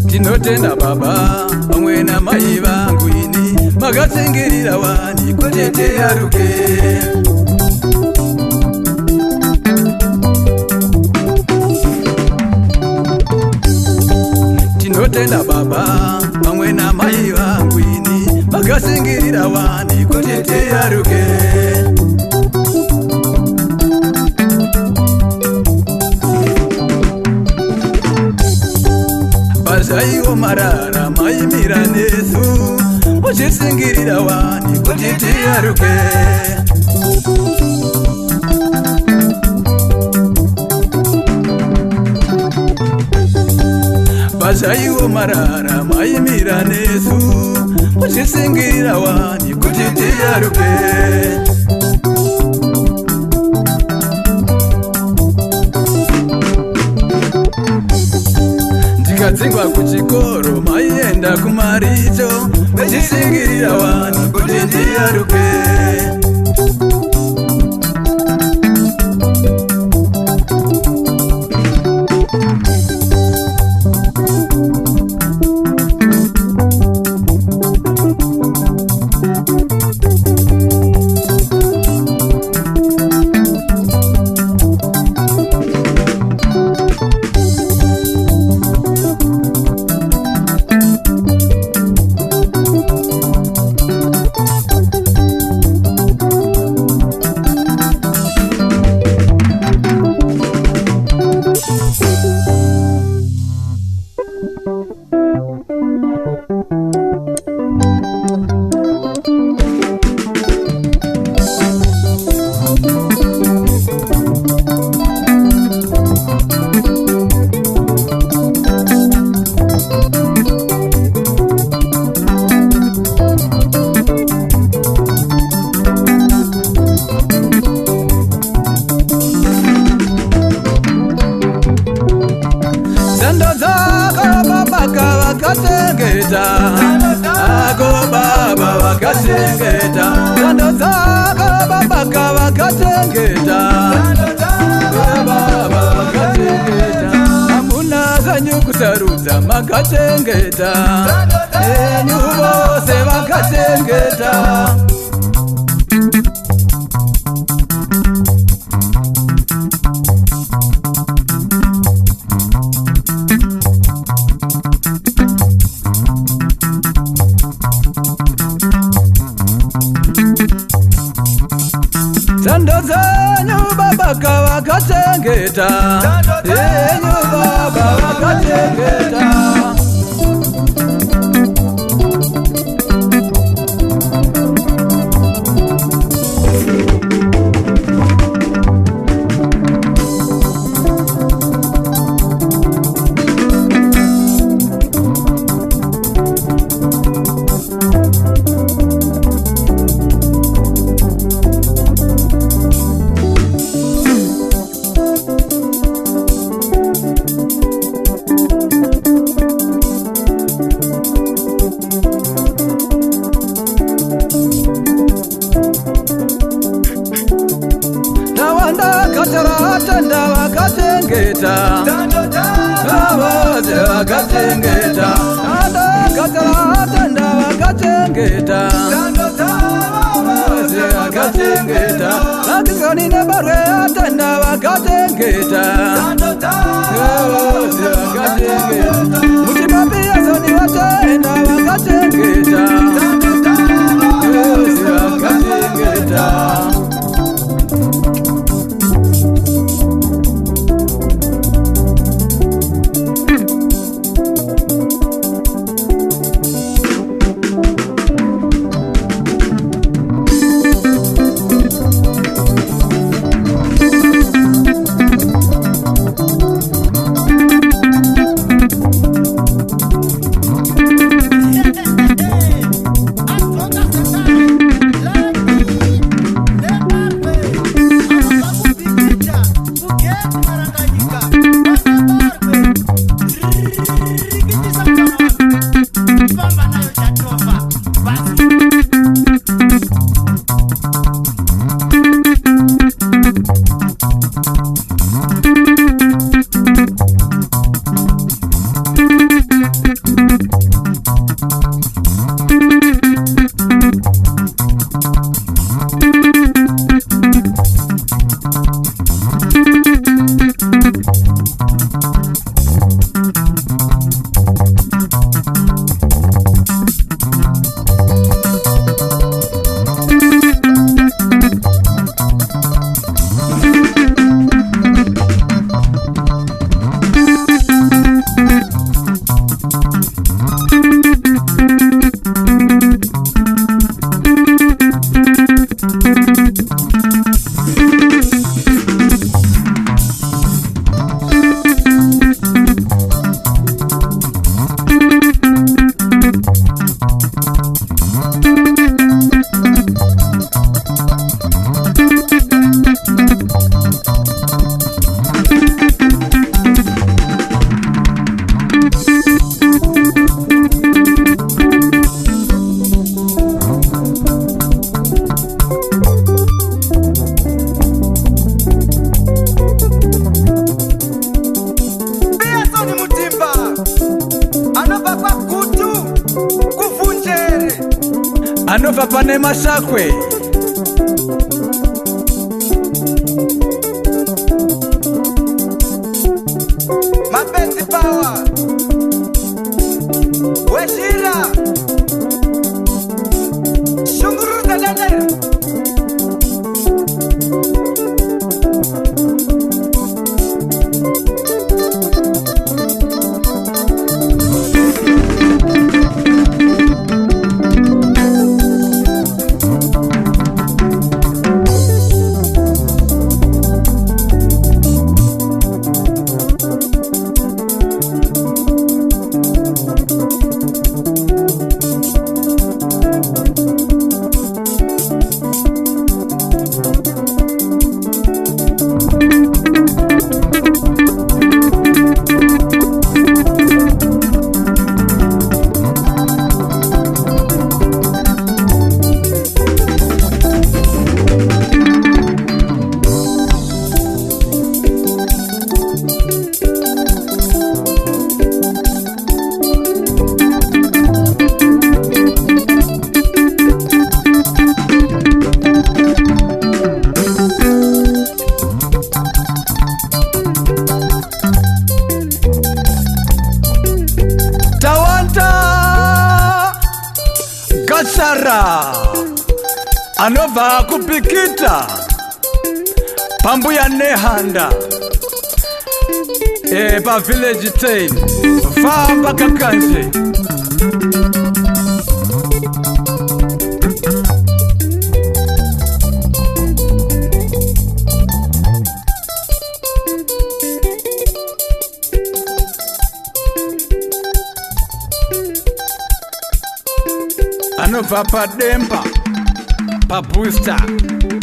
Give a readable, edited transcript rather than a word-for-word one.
Tinotenda baba pamwe na mai vangu ini makatsengirira wani kutete yaruke. Tinotenda baba pamwe na mai vangu ini makatsengirira wani kutete yaruke. Bazaiwo marara maimira nesu uchisingirira wani kutete yaruke. Bazaiwo marara maimira nesu uchisingirira wani kutete yaruke. Ndikadzingwa kuchikoro maienda kumaricho vechisingirira wani kuti ndiyaruke. Ako baba wakatengeta zando zako baba wakatengeta baba wakatengeta amuna zanyu kusarudza makatengeta enyu vose vakatengeta. Zando zanyu baba wakatengeta enyu baba wakatengeta. Tanda wakatengeta avose wakatengeta tanda wakatengeta avose wakatengeta akizoni nebarwe tanda wakatengeta avose wakatengeta mutimapiya zoni watenda wakatengeta avose wakatengeta. anova pane Masakwe. Mapenzi Power Weshira Shunguru Zadade Sara anova kupikita pambuya nehanda pa village tail famba kakanje anova pa dempa pa booster